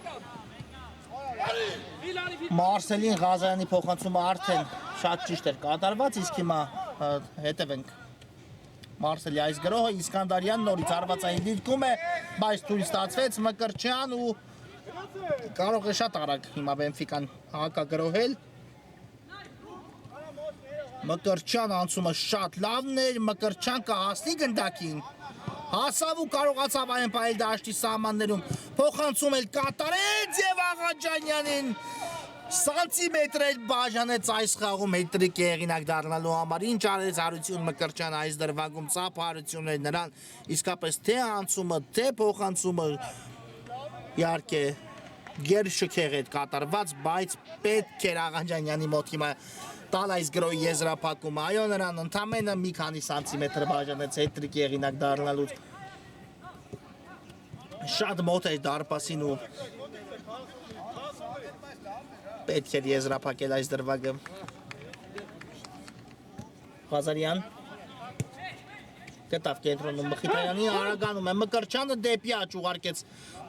A: Մարսելին Ղազարյանի փոխանցումը արդեն շատ ճիշտ էր կատարված, իսկ հիմա հետևենք Մարսելի այս գրոհը Իսկանդարյան նորից հարվածային դիրքում է, բայց թույլ ստացվեց Մկրտչյան ու կարող է շատ արագ հիմա Բենֆիկան հակագրոհել Մկրտչյան անցումը շատ լավն էր, Մկրտչյան կհասնի գնդակին Հասավ ու կարողացավ այն պայել դաշտի սահմաններում փոխանցում էլ կատարեց և Աղաջանյանին Սանտիմետր էլ բաժանեց այս խաղում հետրիկ եղինակ դառնալու համար ինչ արեց Հարություն Մկրտչյանը այս դրվագում ծափ Հարություն էր նրան իսկապես թե անցումը թե փոխանցումը իհարկե գերշքեղ էր կատարված բայց պետք էր Աղաջանյանի մոտ հիմա տալ այս գրոհի եզրափակումը այո նրան ընդամենը մի քանի սանտիմետր բաժանեց հետրիկ եղինակ դառնալու շատ մոտ էր դարպասին ու պետք էր եզրափակել այս դրվագը Ղազարյան գտավ կենտրոնում Մխիթարյանի արագանում է Մկրտչյանը դեպի աջ ուղարկեց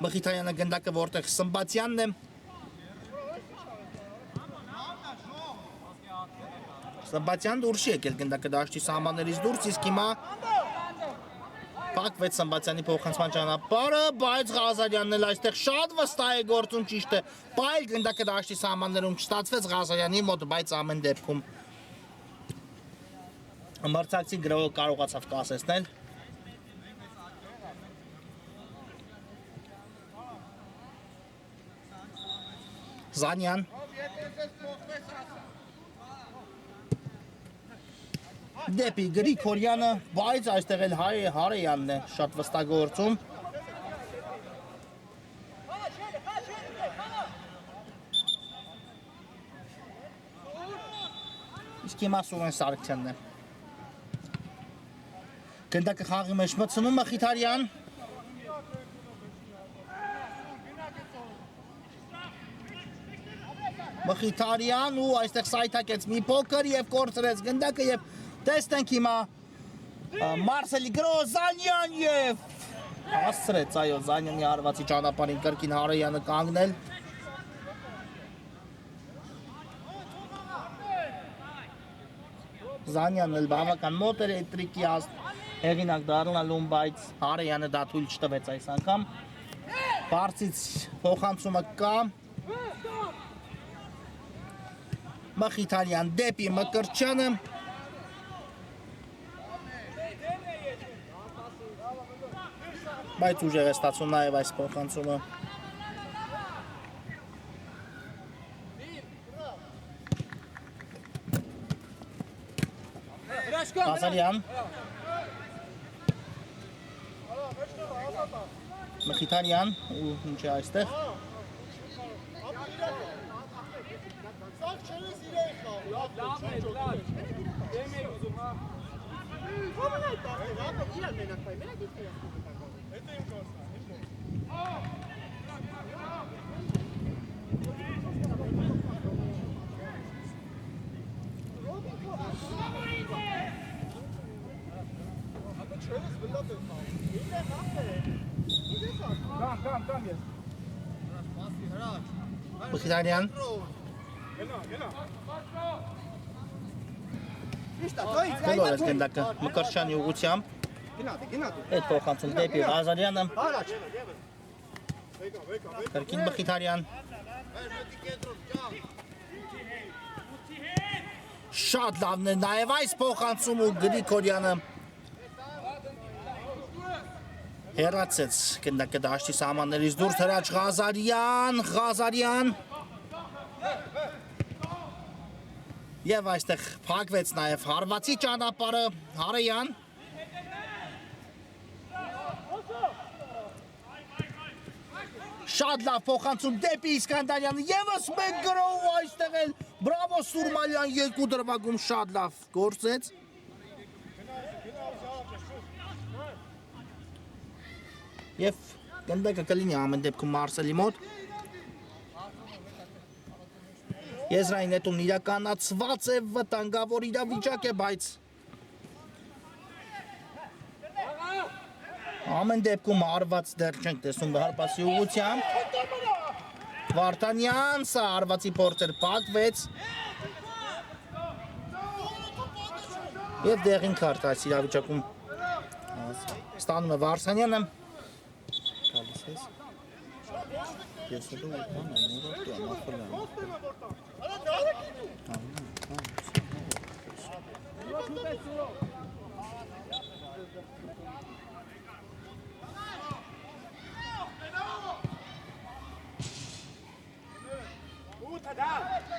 A: Մխիթարյանը գնդակը որտեղ Սմբատյանն է Սմբատյան դուրս եկել գնդակը դաշտի սահմաններից դուրս իսկ հիմա Փակվեց Սմբատյանի փոխանցման ճանապարհը, բայց Ղազարյանն էլ այստեղ շատ վստահ է գործում ճիշտ է։ Բայց գնդակը դաշտի սահմաններում չստացվեց Ղազարյանի մոտ, բայց ամեն դեպքում մրցակցի գրողը կարողացավ կասեցնել։ Զանյան Դեպի Գրիգորյանը, բայց այստեղ էլ Հարեյանն է շատ վստահ գործում։ Իսկ հիմա Սուրեն Սարգսյանն է։ Գնդակը խաղի մեջ մտցնում Մխիթարյան Մխիթարյան ու այստեղ սայթակեց մի փոքր եւ կորցրեց գնդակը եւ տեսնենք հիմա Մարսելի Գրոզանյան եւ հասցրեց այո Զանյանի հարվածի ճանապարհին կրկին Հարոյանը կանգնել Զանյանն էլ բավական մոտ էր այդ տրիկի հեղինակ դառնալուն բայց Հարոյանը դա թույլ չտվեց այս անգամ բարձից փոխանցումը կա Մխիթարյան դեպի Մկրտչյանը բայց ուժեղ է ստացում նաև այս փոխանցումը Ղազարյան Մխիթարյան ու ինչ է այստեղ
C: Լավ է, լավ Դեմ է ուզում, հա
B: Կոմն այդ տարել, հա, իրար մենակ պայ, մենակ իտ կրասում
C: Հետո իմ կորսնա, Կամ ես
A: Մխիթարյան Գնալ է գնդակը Մկրտչյանի ուղղությամբ այդ փոխանցում դեպի Ղազարյանը կրկին Մխիթարյան Շատ լավն է նաև այս փոխանցում ու Գրիգորյանը հեռացեց գնդակը դաշտի սահմաններից դուրս հրաչ Ղազարյան Եվ այստեղ փակվեց նաև հարվածի ճանապարհը Հարոյան Շատ լավ փոխանցում դեպի Իսկանդարյանը Եվս մեկ գրով այստեղ էլ բրավո Սուրմալյան երկու դրվագում շատ լավ գործեց Եվ գնդակը կլինի ամեն դեպքում Մարսելի մոտ Եզրային նետում իրականացված է վտանգավոր իրավիճակ է, բայց ամեն դեպքում հարված դեռ չենք տեսնում հարվածի ուղղությամբ Վարդանյան, սա հարվածի փորձեր փակվեց Եվ դեղին քարտ այս իրավիճակում ստանում է Վարդանյանը Գալիս ես Ես էլ ու բան եմ, նորոք դու ամախել եմ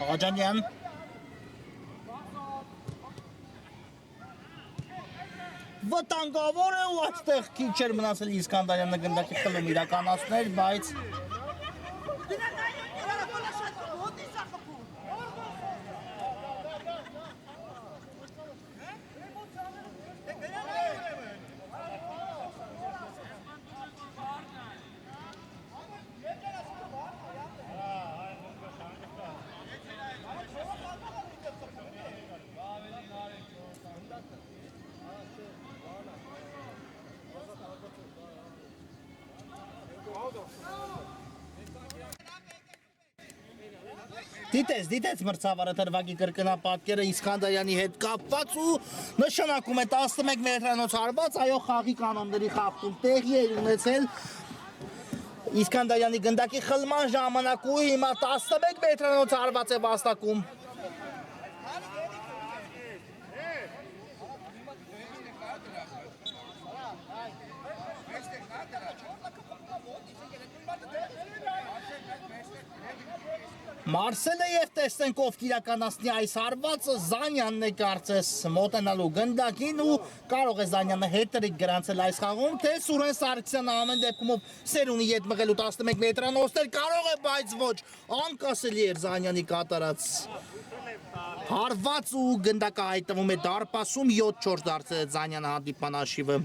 A: Աղաջանյան Վտանգավոր է ու այստեղ քիչ էր մնացել Իսկանդարյանը գնդակի խլում իրականացներ, բայց Դիտեց մրցավարը թրվագի կրկնապատկերը Իսկանդարյանի հետ կապված ու նշանակում է 11 մետրանոց հարված, այո խաղի կանոնների խախտում տեղի է ունեցել Իսկանդարյանի գնդակի խլման ժամանակ ու հիմա 11 մետրանոց հարված է վաստակում Մարսելը եւ տեսնենք ով կիրականացնի այս հարվածը Զանյանն է կարծես մոտենալու գնդակին ու կարող է Զանյանը հետրիկ գրանցել այս խաղում թե Սուրեն Սարգսյանը ամեն դեպքում Սերունի ետ մղելու 11 մետրանոցներ կարող է բայց ոչ անկասելի էր Զանյանի կատարած հարված ու գնդակը հայտնվում է դարպասում 7-4 դարձել է Զանյանը հանդիպան հաշիվը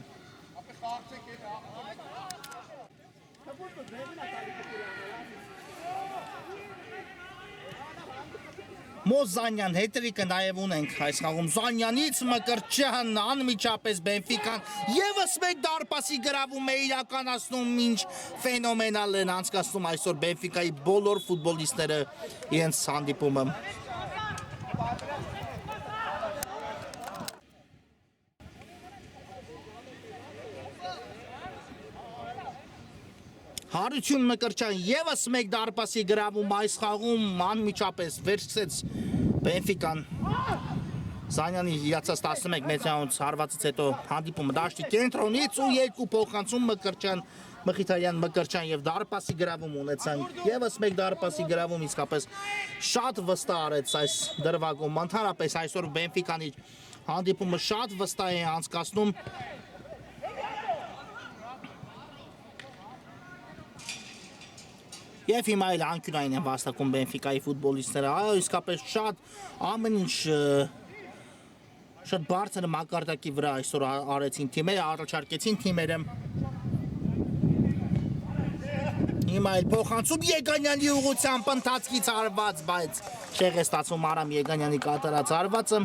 A: Մոզ Զանյան հետրիկը նաև ունենք այս խաղում Զանյանից Մկրտչյան անմիջապես Բենֆիկան եւս մեկ դարպասի գրավում է իրականացնում ինչ ֆենոմենալ են անցկացնում այսօր Բենֆիկայի բոլոր ֆուտբոլիստները իրենց հանդիպումը Հարություն Մկրտչյան եւս մեկ դարպասի գրավում այս խաղում անմիջապես վերցրեց Բենֆիկան Զանյանի հիացած 11 մետրանոց հարվածից հետո հանդիպումը դաշտի կենտրոնից ու երկու փոխանցում Մկրտչյան Մխիթարյան Մկրտչյան եւ դարպասի գրավում ունեցան եւս մեկ դարպասի գրավում իսկապես շատ վստահ արեց այս դրվագում ընդհանրապես այսօր Բենֆիկան իր հանդիպումը շատ վստահ է անցկացնում Եվ հիմա էլ անկյունային են վաստակում Բենֆիկայի ֆուտբոլիստները, այո, իսկապես շատ ամեն ինչ շատ բարձր մակարդակի վրա այսօր արեցին թիմերը, առաջարկեցին թիմերը Հիմա էլ փոխանցում Եգանյանի ուղղությամբ ընթացքից հարված, բայց շեղ է ստացվում Արամ Եգանյանի կատարած հարվածը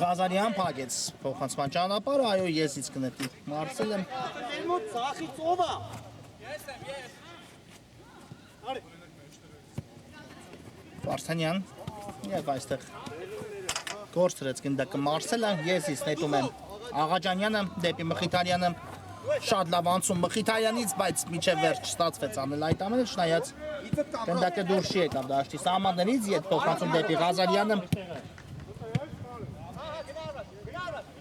A: Ղազարյան փակեց փոխանցման ճանապարհը, այո, եսից կնետի Մարսելը
B: Մոտ սախից ով է։
A: Վարդանյան եւ այստեղ գործրեց գնդակը Մարսելը, եսից նետում է Աղաջանյանը դեպի Մխիթարյանը շատ լավ անցում Մխիթարյանից, բայց միջև վերջ ստացվեց անել այդ ամենը, չնայած գնդակը դուրս չի եկավ դաշտի սահմաններից, ետ փոխանցում դեպի Ղազարյանը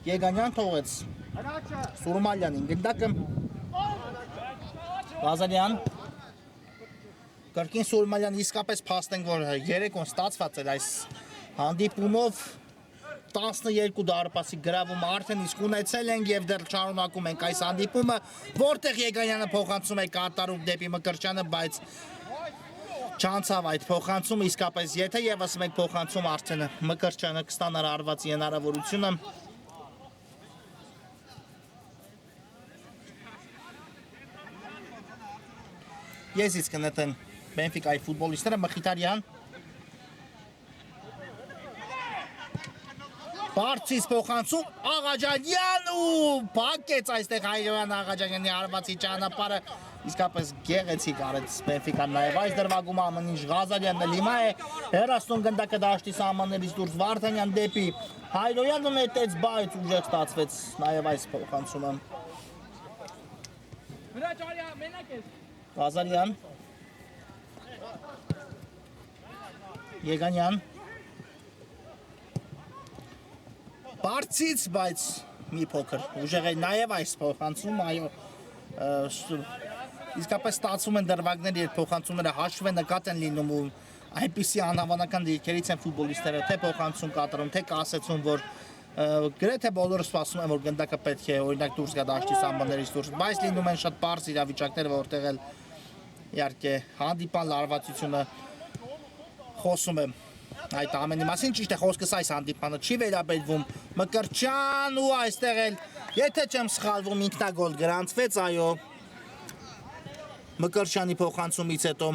A: Եգանյան թողեց Սուրմալյանին գնդակը Ղազարյան Կրկին Սուրմալյան իսկապես փաստ ենք որ երեկոն ստացված էր այս հանդիպումով 12 դարպասի գրավում արդեն իսկ ունեցել ենք եւ դեռ շարունակում ենք այս հանդիպումը որտեղ Եգանյանը փոխանցում է կատարում դեպի Մկրտչյանը բայց չանցավ այդ փոխանցումը իսկապես եթե եւս մեկ փոխանցում արդեն Մկրտչյանը կստանար արվածի հնարավորությունը Եսից կնետեն Բենֆիկայի ֆուտբոլիստները Մխիթարյան Բարձից փոխանցում Աղաջանյան ու փակեց այստեղ Հայրոյան Աղաջանյանի հարվածի ճանապարհը իսկապես գեղեցիկ արեց Բենֆիկան նաև այս դրվագում ամեն ինչ Ղազարյանն էլ հիմա է հեռացնում գնդակը դաշտի սահմաններից դուրս Վարդանյան դեպի Հայրոյանը նետեց բայց ուժեղ ստացվեց նաև այս փոխանցումը
C: Վրա ճարյա մենակ ես
A: Ղազարյան Եգանյան Բարձից, բայց մի փոքր ուժեղ է նաև այս փոխանցում, այո իսկապես ստացվում են դրվագներ, երբ փոխանցումները հաշվ են նկատ են լինում ու այնպիսի անհավանական դիրքերից են ֆուտբոլիստները թե փոխանցում կատարում, թե կասեցում, որ գրեթե բոլորը սպասում են, որ գնդակը պետք է օրինակ դուրս գա դաշտի սահմաններից դուրս, բայց լինում են շատ բարձր իրավիճակներ, որտեղ էլ իհարկե հանդիպան լարվածությունը խոսում է այդ ամենի մասին, ճիշտ է խոսքս այս հանդիպանը չի վերաբերվում Մկրտչյան ու այստեղ էլ եթե չեմ սխալվում ինքնագոլ գրանցվեց, այո Մկրտչյանի փոխանցումից հետո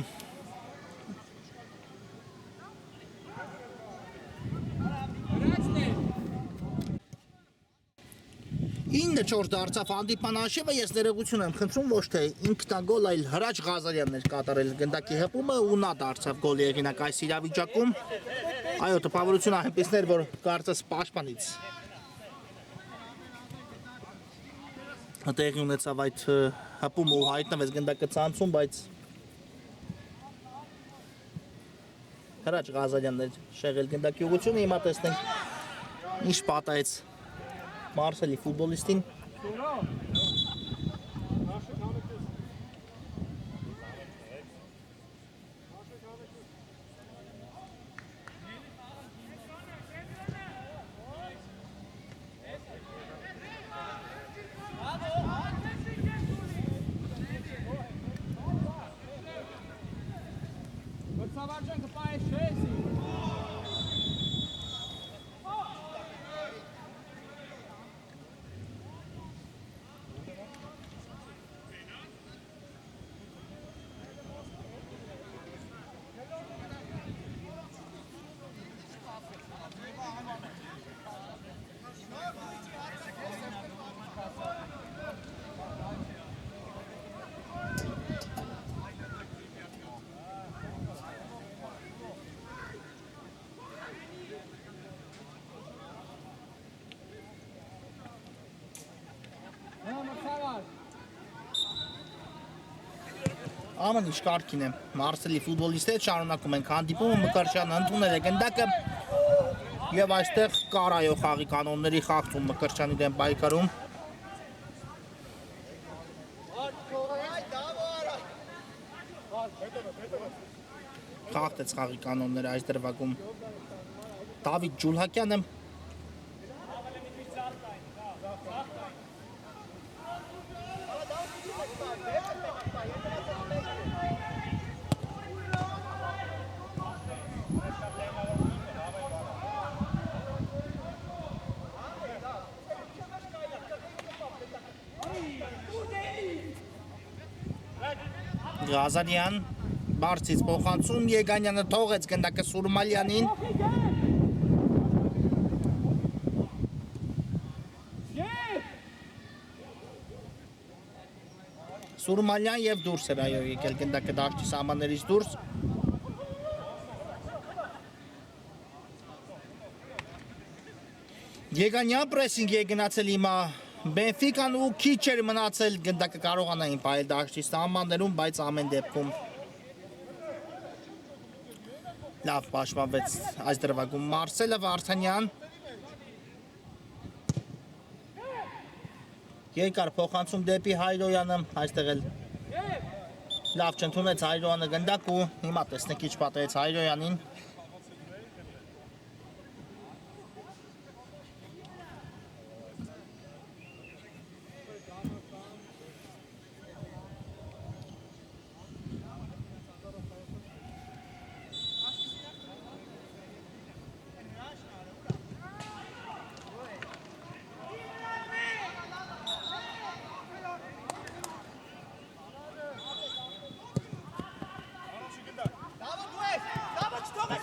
A: 9-4 դարձավ հանդիպան հաշիվը, ես ներողություն եմ խնդրում, ոչ թե ինքնագոլ, այլ Հրաչ Ղազարյանն էր կատարել գնդակի հպումը ու նա դարձավ գոլի հեղինակ այս իրավիճակում։ Այո, տպավորություն այնպիսներ, որ կարծես պաշտպանից տեղի ունեցավ այդ հպումը ու հայտնվեց գնդակը ցանցում, բայց Հրաչ Ղազարյանն էր շեղել գնդակի ուղղությունը, հիմա տեսնենք ինչ պատահեց Մարսելի ֆուտբոլիստին Ամեն ինչ կարգին է։ Մարսելի ֆուտբոլիստներ շարունակում են հանդիպումը Մկրտչյանը ընդունել է գնդակը եւ այստեղ կարայո խաղի կանոնների խախտում Մկրտչյանի դեմ պայքարում։ Խախտեց խաղի կանոնները այս դրվագում Դավիթ Ջուլհակյանը։ Ղազարյան բարձից փոխանցում Եգանյանը թողեց գնդակը Սուրմալյանին։ Սուրմալյան եւ դուրս էր այո եկել գնդակը դաշտի սահմաններից դուրս։ Եգանյան պրեսինգ է գնացել հիմա Բենֆիկան ու քիչ էր մնացել գնդակը կարողանային պահել դաշտի սահմաններում, բայց ամեն դեպքում լավ պաշտպանվեց այս դրվագում Մարսելը Վարդանյան։ Երկար փոխանցում դեպի Հայրոյանը, այստեղ էլ լավ չընդունեց Հայրոյանը գնդակ ու հիմա տեսնեք ինչ պատահեց Հայրոյանին։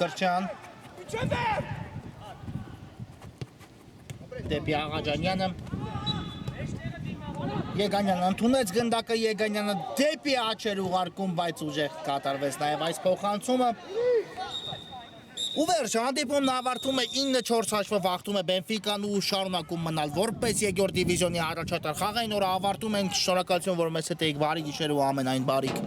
A: Մկրտչյան դեպի Աղաջանյանը Եգանյանը ընդունեց գնդակը Եգանյանը դեպի աչեր ուղարկում, բայց ուժեղ կատարվեց նաև այս փոխանցումը ու վերջ հանդիպումն ավարտում է 9-4 հաշվով հաղթում է Բենֆիկան ու շարունակում մնալ որպես երկրորդ դիվիզիոնի առաջատար խաղային օրը ավարտում ենք շնորհակալություն որ մեզ հետ էիք բարի գիշեր ու ամենայն բարիք